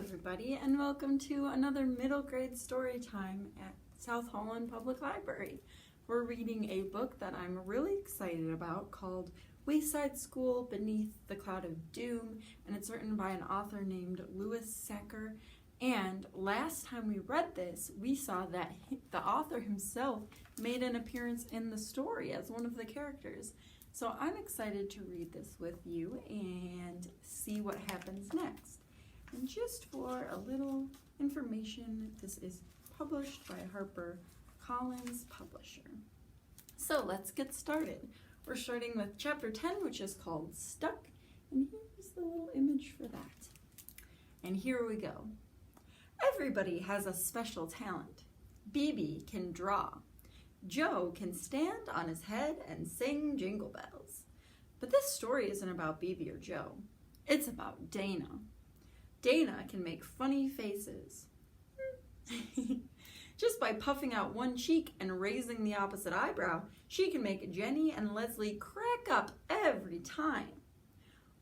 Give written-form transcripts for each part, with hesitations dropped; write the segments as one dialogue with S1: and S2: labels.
S1: everybody, and welcome to another middle grade story time at South Holland Public Library. We're reading a book that I'm really excited about called Wayside School Beneath the Cloud of Doom, and it's written by an author named Louis Sachar. And last time we read this, we saw that the author himself made an appearance in the story as one of the characters. So I'm excited to read this with you and see what happens next. And just for a little information, this is published by HarperCollins Publisher. So let's get started. We're starting with chapter 10, which is called Stuck, and here's the little image for that. And here we go. Everybody has a special talent. Bibi can draw. Joe can stand on his head and sing jingle bells. But this story isn't about Bibi or Joe. It's about Dana. Dana can make funny faces. Just by puffing out one cheek and raising the opposite eyebrow, she can make Jenny and Leslie crack up every time.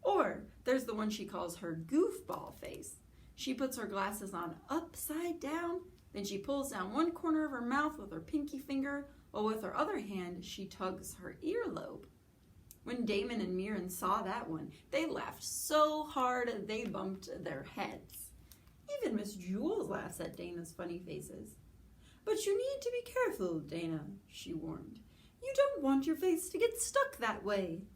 S1: Or there's the one she calls her goofball face. She puts her glasses on upside down, then she pulls down one corner of her mouth with her pinky finger, while with her other hand she tugs her earlobe. When Damon and Mirren saw that one, they laughed so hard they bumped their heads. Even Miss Jules laughs at Dana's funny faces. "But you need to be careful, Dana," she warned. "You don't want your face to get stuck that way."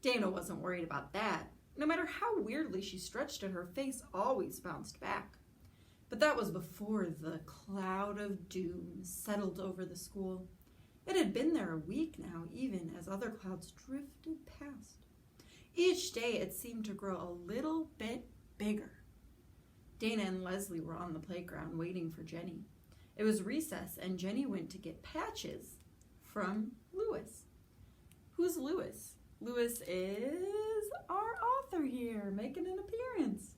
S1: Dana wasn't worried about that. No matter how weirdly she stretched it, her face always bounced back. But that was before the cloud of doom settled over the school. It had been there a week now, even as other clouds drifted past. Each day it seemed to grow a little bit bigger. Dana and Leslie were on the playground waiting for Jenny. It was recess, and Jenny went to get patches from Louis. Who's Louis? Louis is our author here, making an appearance.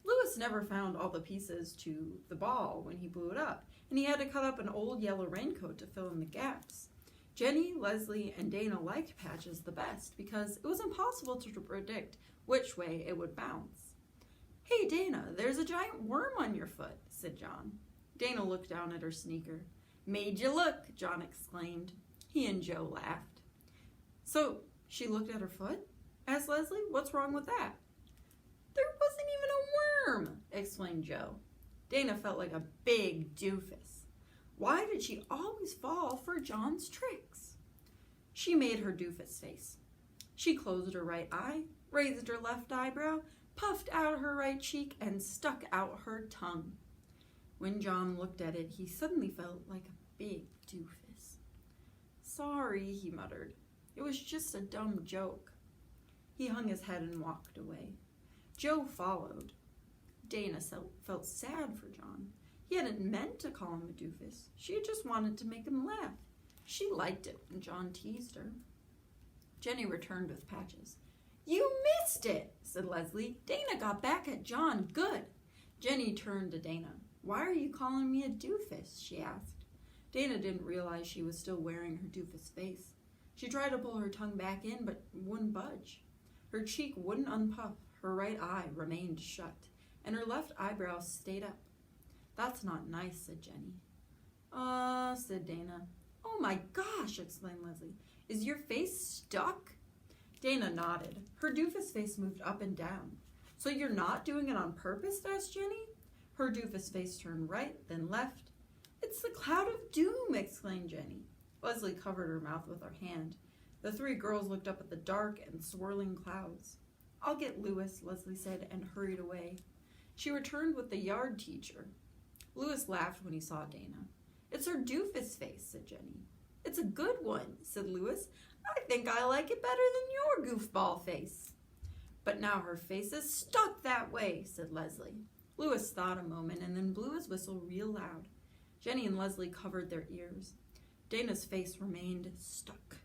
S1: Louis never found all the pieces to the ball when he blew it up, and he had to cut up an old yellow raincoat to fill in the gaps. Jenny, Leslie, and Dana liked patches the best because it was impossible to predict which way it would bounce. "Hey, Dana, there's a giant worm on your foot," said John. Dana looked down at her sneaker. "Made you look," John exclaimed. He and Joe laughed. "So she looked at her foot?" asked Leslie. "What's wrong with that?" "There wasn't even a worm," explained Joe. Dana felt like a big doofus. Why did she always fall for John's tricks? She made her doofus face. She closed her right eye, raised her left eyebrow, puffed out her right cheek, and stuck out her tongue. When John looked at it, he suddenly felt like a big doofus. "Sorry," he muttered. "It was just a dumb joke." He hung his head and walked away. Joe followed. Dana felt sad for John. He hadn't meant to call him a doofus. She had just wanted to make him laugh. She liked it when John teased her. Jenny returned with patches. "You missed it," said Leslie. "Dana got back at John good." Jenny turned to Dana. "Why are you calling me a doofus?" she asked. Dana didn't realize she was still wearing her doofus face. She tried to pull her tongue back in, but wouldn't budge. Her cheek wouldn't unpuff, her right eye remained shut, and her left eyebrow stayed up. "That's not nice," said Jenny. Said Dana. "Oh my gosh," exclaimed Leslie. "Is your face stuck?" Dana nodded. Her doofus face moved up and down. "So you're not doing it on purpose?" asked Jenny. Her doofus face turned right, then left. "It's the cloud of doom," exclaimed Jenny. Leslie covered her mouth with her hand. The three girls looked up at the dark and swirling clouds. "I'll get Louis," Leslie said, and hurried away. She returned with the yard teacher. Louis laughed when he saw Dana. "It's her doofus face," said Jenny. "It's a good one," said Louis. "I think I like it better than your goofball face." "But now her face is stuck that way," said Leslie. Louis thought a moment and then blew his whistle real loud. Jenny and Leslie covered their ears. Dana's face remained stuck.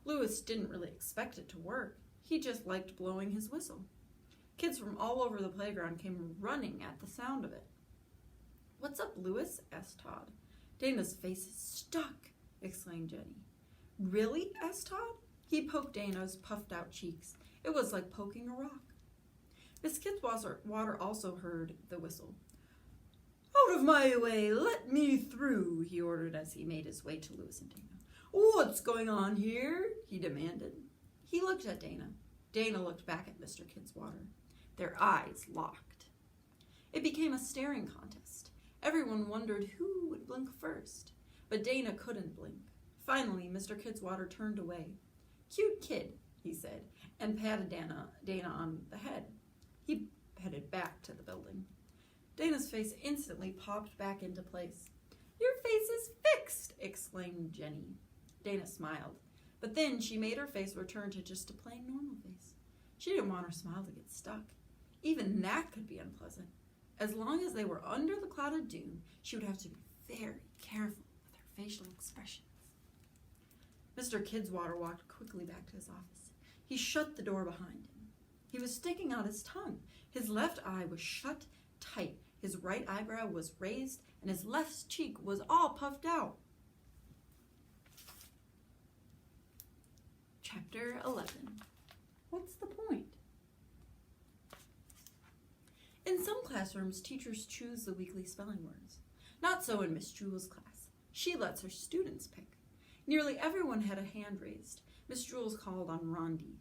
S1: Louis didn't really expect it to work. He just liked blowing his whistle. Kids from all over the playground came running at the sound of it. "What's up, Louis?" asked Todd. "Dana's face is stuck," exclaimed Jenny. "Really?" asked Todd. He poked Dana's puffed out cheeks. It was like poking a rock. Miss Kidswater also heard the whistle. "Out of my way! Let me through!" he ordered as he made his way to Louis and Dana. "What's going on here?" he demanded. He looked at Dana. Dana looked back at Mr. Kidswater. Their eyes locked. It became a staring contest. Everyone wondered who would blink first, but Dana couldn't blink. Finally, Mr. Kidswater turned away. "Cute kid," he said, and patted Dana on the head. He headed back to the building. Dana's face instantly popped back into place. "Your face is fixed!" exclaimed Jenny. Dana smiled, but then she made her face return to just a plain normal face. She didn't want her smile to get stuck. Even that could be unpleasant. As long as they were under the cloud of doom, she would have to be very careful with her facial expressions. Mr. Kidswater walked quickly back to his office. He shut the door behind him. He was sticking out his tongue. His left eye was shut tight. His right eyebrow was raised, and his left cheek was all puffed out. Chapter 11. What's the point? In some classrooms, teachers choose the weekly spelling words. Not so in Miss Jewel's class. She lets her students pick. Nearly everyone had a hand raised. Miss Jules called on Rondi.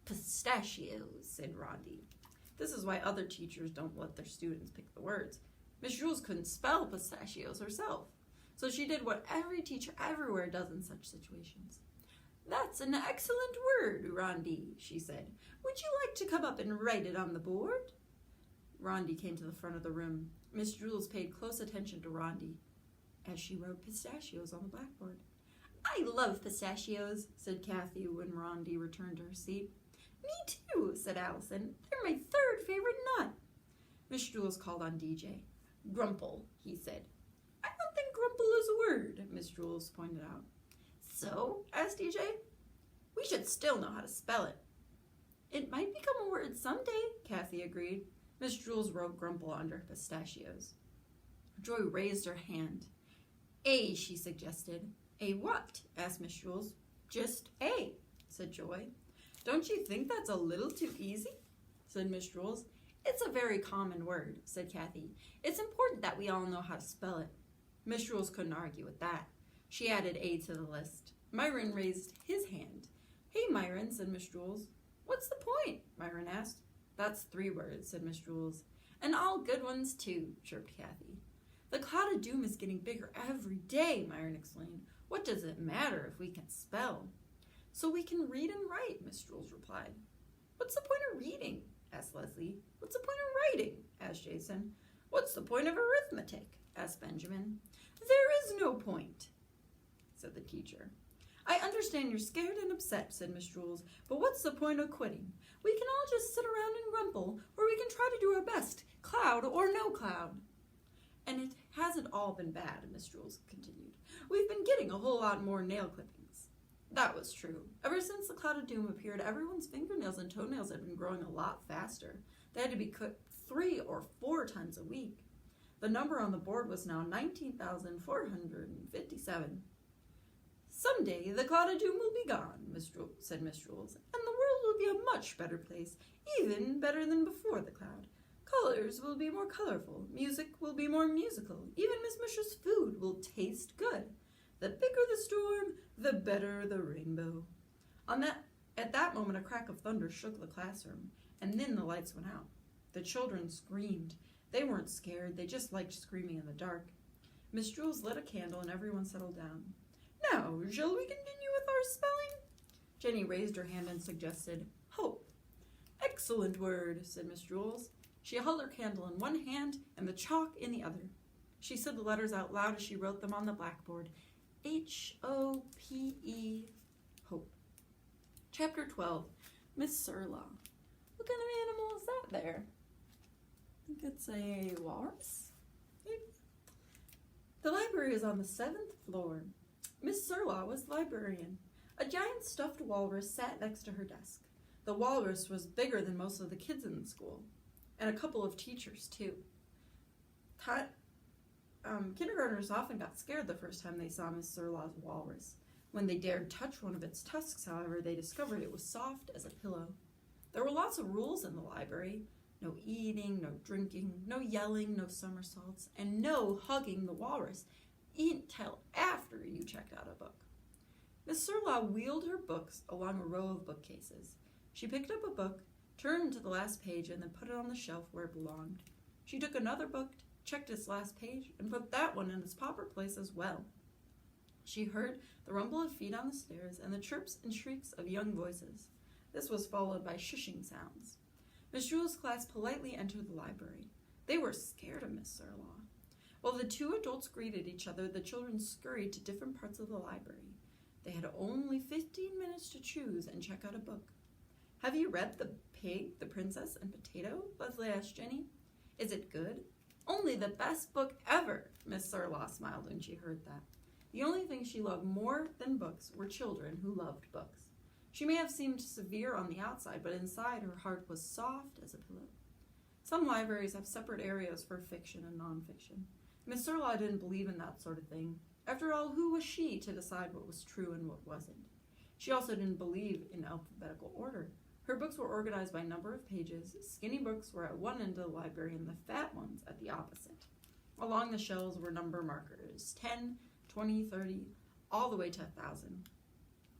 S1: "Pistachios," said Rondi. This is why other teachers don't let their students pick the words. Miss Jules couldn't spell pistachios herself, so she did what every teacher everywhere does in such situations. "That's an excellent word, Rondi," she said. "Would you like to come up and write it on the board?" Rondi came to the front of the room. Miss Jules paid close attention to Rondi as she wrote pistachios on the blackboard. "I love pistachios," said Kathy when Rondi returned to her seat. "Me too," said Allison. "They're my third favorite nut." Miss Jules called on DJ. "Grumple," he said. "I don't think grumple is a word," Miss Jules pointed out. "So?" asked DJ. "We should still know how to spell it." "It might become a word someday," Kathy agreed. Miss Jules wrote grumple under pistachios. Joy raised her hand. "A," she suggested. "A what?" asked Miss Jules. "Just A," said Joy. "Don't you think that's a little too easy?" said Miss Jules. "It's a very common word," said Kathy. "It's important that we all know how to spell it." Miss Jules couldn't argue with that. She added A to the list. Myron raised his hand. "Hey, Myron," said Miss Jules. "What's the point?" Myron asked. "That's 3 words," said Miss Jules. "And all good ones, too," chirped Kathy. "The cloud of doom is getting bigger every day," Myron explained. "What does it matter if we can spell?" "So we can read and write," Miss Jules replied. "What's the point of reading?" asked Leslie. "What's the point of writing?" asked Jason. "What's the point of arithmetic?" asked Benjamin. "There is no point," said the teacher. "I understand you're scared and upset," said Miss Jules, "but what's the point of quitting? We can all just sit around and grumble, or we can try to do our best, cloud or no cloud." "And it hasn't all been bad," Miss Jules continued. "We've been getting a whole lot more nail clippings." That was true. Ever since the cloud of doom appeared, everyone's fingernails and toenails had been growing a lot faster. They had to be cut 3 or 4 times a week. The number on the board was now 19,457. "Someday the cloud of doom will be gone," said Miss Jules, "and the world will be a much better place, even better than before the cloud. Colors will be more colorful, music will be more musical, even Miss Musher's food will taste good. The bigger the storm, the better the rainbow." At that moment, a crack of thunder shook the classroom, and then the lights went out. The children screamed. They weren't scared, they just liked screaming in the dark. Miss Jules lit a candle and everyone settled down. "Now, shall we continue with our spelling?" Jenny raised her hand and suggested hope. "Excellent word," said Miss Jules. She held her candle in one hand and the chalk in the other. She said the letters out loud as she wrote them on the blackboard. H-O-P-E, hope. Chapter 12, Miss Surlaw. What kind of animal is that there? I think it's a walrus, maybe? The library is on the 7th floor. Miss Surlaw was the librarian. A giant stuffed walrus sat next to her desk. The walrus was bigger than most of the kids in the school, and a couple of teachers, too. Kindergartners often got scared the first time they saw Miss Surlaw's walrus. When they dared touch one of its tusks, however, they discovered it was soft as a pillow. There were lots of rules in the library. No eating, no drinking, no yelling, no somersaults, and no hugging the walrus until after you checked out a book. Miss Surlaw wheeled her books along a row of bookcases. She picked up a book, turned to the last page, and then put it on the shelf where it belonged. She took another book, checked its last page, and put that one in its proper place as well. She heard the rumble of feet on the stairs and the chirps and shrieks of young voices. This was followed by shushing sounds. Miss Jule's class politely entered the library. They were scared of Miss Surlaw. While the two adults greeted each other, the children scurried to different parts of the library. They had only 15 minutes to choose and check out a book. Have you read The Pig, the Princess, and Potato? Leslie asked Jenny. Is it good? Only the best book ever, Miss Surlaw smiled when she heard that. The only thing she loved more than books were children who loved books. She may have seemed severe on the outside, but inside her heart was soft as a pillow. Some libraries have separate areas for fiction and nonfiction. Miss Surlaw didn't believe in that sort of thing. After all, who was she to decide what was true and what wasn't? She also didn't believe in alphabetical order. Her books were organized by number of pages. Skinny books were at one end of the library and the fat ones at the opposite. Along the shelves were number markers, 10, 20, 30, all the way to 1,000.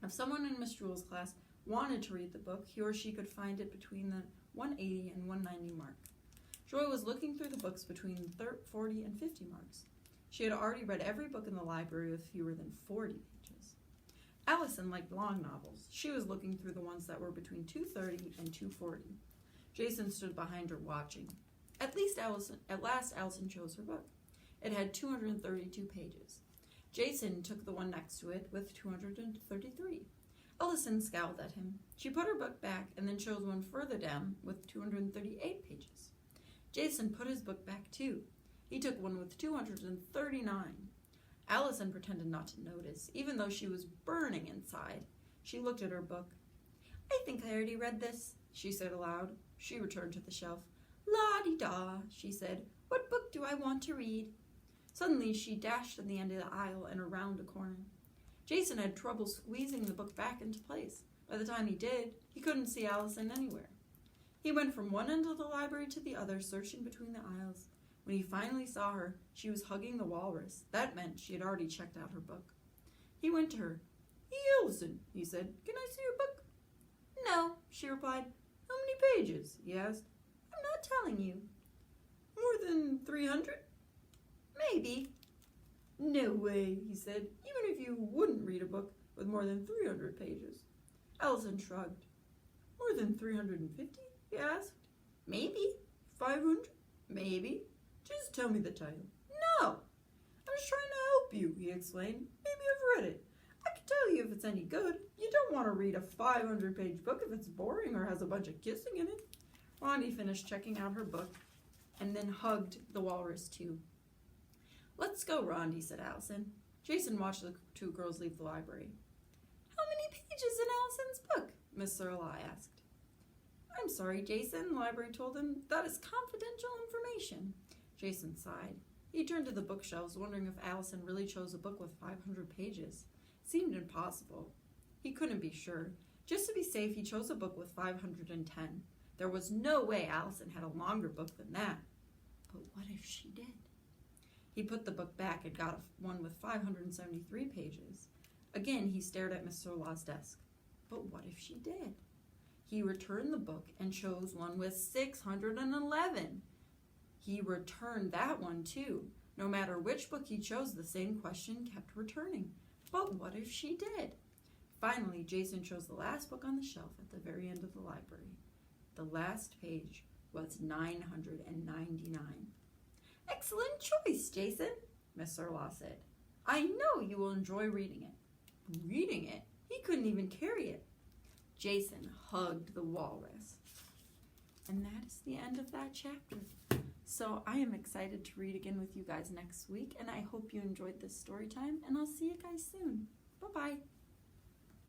S1: If someone in Miss Jule's class wanted to read the book, he or she could find it between the 180 and 190 mark. Joy was looking through the books between 40 and 50 marks. She had already read every book in the library with fewer than 40 pages. Allison liked long novels. She was looking through the ones that were between 230 and 240. Jason stood behind her watching. At last Allison chose her book. It had 232 pages. Jason took the one next to it with 233. Allison scowled at him. She put her book back and then chose one further down with 238 pages. Jason put his book back too. He took one with 239. Allison pretended not to notice, even though she was burning inside. She looked at her book. I think I already read this, she said aloud. She returned to the shelf. La-di-da, she said. What book do I want to read? Suddenly, she dashed to the end of the aisle and around a corner. Jason had trouble squeezing the book back into place. By the time he did, he couldn't see Allison anywhere. He went from one end of the library to the other, searching between the aisles. When he finally saw her, she was hugging the walrus. That meant she had already checked out her book. He went to her. Hey, Allison, he said. Can I see your book? No, she replied. How many pages? He asked. I'm not telling you. More than 300? Maybe. No way, he said, even if you wouldn't read a book with more than 300 pages. Allison shrugged. More than 350? He asked. Maybe. 500? Maybe. Just tell me the title. No. I was trying to help you, he explained. Maybe I've read it. I can tell you if it's any good. You don't want to read a 500-page book if it's boring or has a bunch of kissing in it. Rondi finished checking out her book and then hugged the walrus too. Let's go, Rondi, said Allison. Jason watched the two girls leave the library. How many pages in Allison's book? Miss Surlaw asked. I'm sorry, Jason, the library told him. That is confidential information. Jason sighed. He turned to the bookshelves, wondering if Allison really chose a book with 500 pages. It seemed impossible. He couldn't be sure. Just to be safe, he chose a book with 510. There was no way Allison had a longer book than that. But what if she did? He put the book back and got one with 573 pages. Again, he stared at Miss Surlaw's desk. But what if she did? He returned the book and chose one with 611. He returned that one too. No matter which book he chose, the same question kept returning. But what if she did? Finally, Jason chose the last book on the shelf at the very end of the library. The last page was 999. Excellent choice, Jason, Miss Surlaw said. I know you will enjoy reading it. Reading it? He couldn't even carry it. Jason hugged the walrus. And that is the end of that chapter. So I am excited to read again with you guys next week, and I hope you enjoyed this story time, and I'll see you guys soon. Bye-bye.